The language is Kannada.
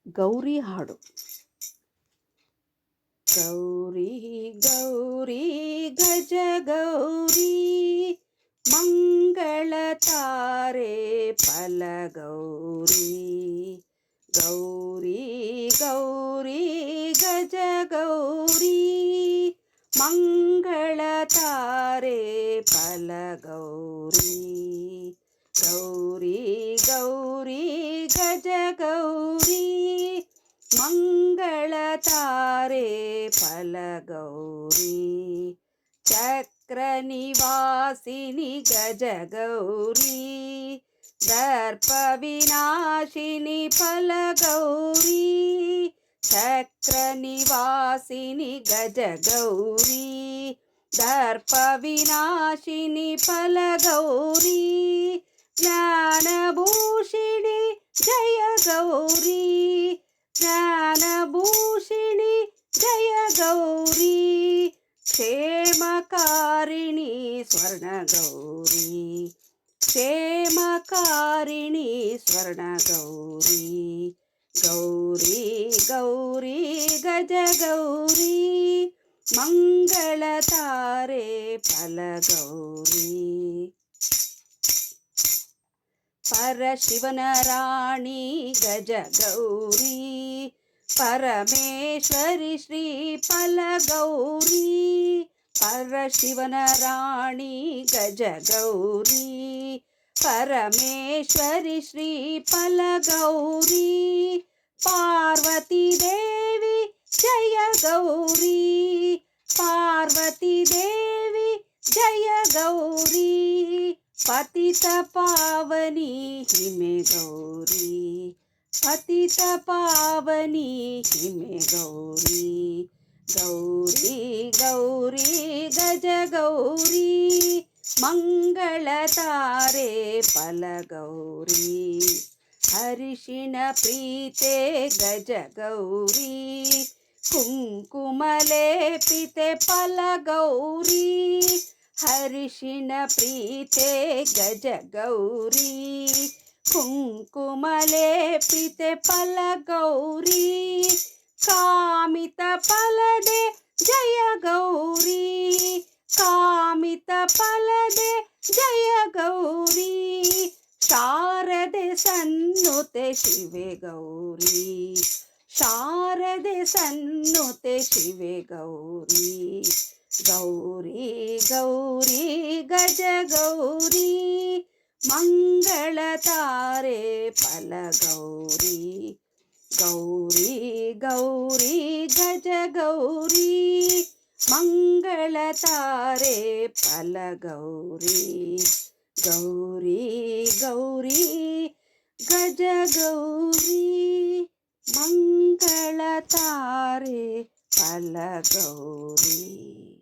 ಗೌರಿ ಹಾಡು. ಗೌರಿ ಗೌರಿ ಗಜ ಗೌರಿ ಮಂಗಳ ತಾರೆ ಫಲ ಗೌರಿ. ಗೌರಿ ಗೌರಿ ಗಜ ಗೌರಿ ಮಂಗಳ ತಾರೆ ಫಲ ಗೌರಿ. ಗೌರಿ ಗೌರಿ ಗಜ ಗೌರಿ ಮಂಗಳ ತಾರೆ ಫಲ ಗೌರಿ. ಚಕ್ರ ನಿವಾಸಿನಿ ಗಜ ಗೌರಿ ದರ್ಪ ವಿನಾಶಿನಿ ಫಲ ಗೌರಿ. ಚಕ್ರ ನಿವಾಸಿನಿ ಗಜ ಗೌರಿ ದರ್ಪ ವಿನಾಶಿನಿ ಫಲ ಗೌರಿ. ಜ್ಞಾನಭೂಷಿಣಿ ಜಯ ಗೌರಿ. ಜ್ಞಾನಭೂಷಿಣಿ ಜಯ ಗೌರಿ. ಕ್ಷೇಮಕಾರಿಣಿ ಸ್ವರ್ಣ ಗೌರಿ. ಕ್ಷೇಮಕಾರಿಣಿ ಸ್ವರ್ಣ ಗೌರಿ. ಗೌರಿ ಗೌರಿ ಗಜ ಗೌರಿ ಮಂಗಳ ತಾರೆ ಫಲ ಗೌರಿ. ಪರಶಿವನ ರಾಣಿ ಗಜ ಗೌರಿ ಪರಮೇಶ್ವರಿ ಶ್ರೀ ಫಲ ಗೌರಿ. ಪರಶಿವನ ರಾಣಿ ಗಜ ಗೌರಿ ಪರಮೇಶ್ವರಿ ಶ್ರೀ ಫಲ ಗೌರಿ. ಪಾರ್ವತಿ ದೇವಿ ಜಯ ಗೌರಿ. ಪಾರ್ವತಿ ದೇವಿ ಜಯ ಗೌರಿ. ಪತಿತ ಪಾವನಿ ಹಿಮೆ ಗೌರಿ. ಪತಿತ ಪಾವನಿ ಹಿಮೆ ಗೌರಿ. ಗೌರಿ ಗೌರಿ ಗಜ ಗೌರಿ ಮಂಗಳ ತಾರೆ ಫಲ ಗೌರಿ. ಹರಿಶಿಣ ಪ್ರೀತೆ ಗಜ ಗೌರಿ ಕುಂಕುಮ ಲೇಪಿತೆ ಫಲ ಗೌರಿ. ಹರಿಶಿಣ ಪ್ರೀತೆ ಗಜ ಗೌರಿ ಕುಂಕುಮ ಲೇಪಿತೆ ಫಲ ಗೌರಿ. ಕಾಮಿತ ಫಲದೆ ಜಯ ಗೌರಿ. ಕಾಮಿತ ಫಲದೆ ಜಯ ಗೌರಿ. ಶಾರದೆ ಸನ್ನುತೆ ಶಿವೆ ಗೌರಿ. ಶಾರದೆ ಸನ್ನುತೆ ಶಿವೆ ಗೌರಿ. ಗೌರಿ ಗೌರಿ ಗಜ ಗೌರಿ ಮಂಗಳ ತಾರೆ ಫಲ ಗೌರಿ. ಗೌರಿ ಗೌರಿ ಗಜ ಗೌರಿ ಮಂಗಳ ತಾರೆ ಫಲ ಗೌರಿ. ಗೌರಿ ಗೌರಿ ಗಜ ಗೌರಿ ಮಂಗಳ ತಾರೆ ಫಲ ಗೌರಿ.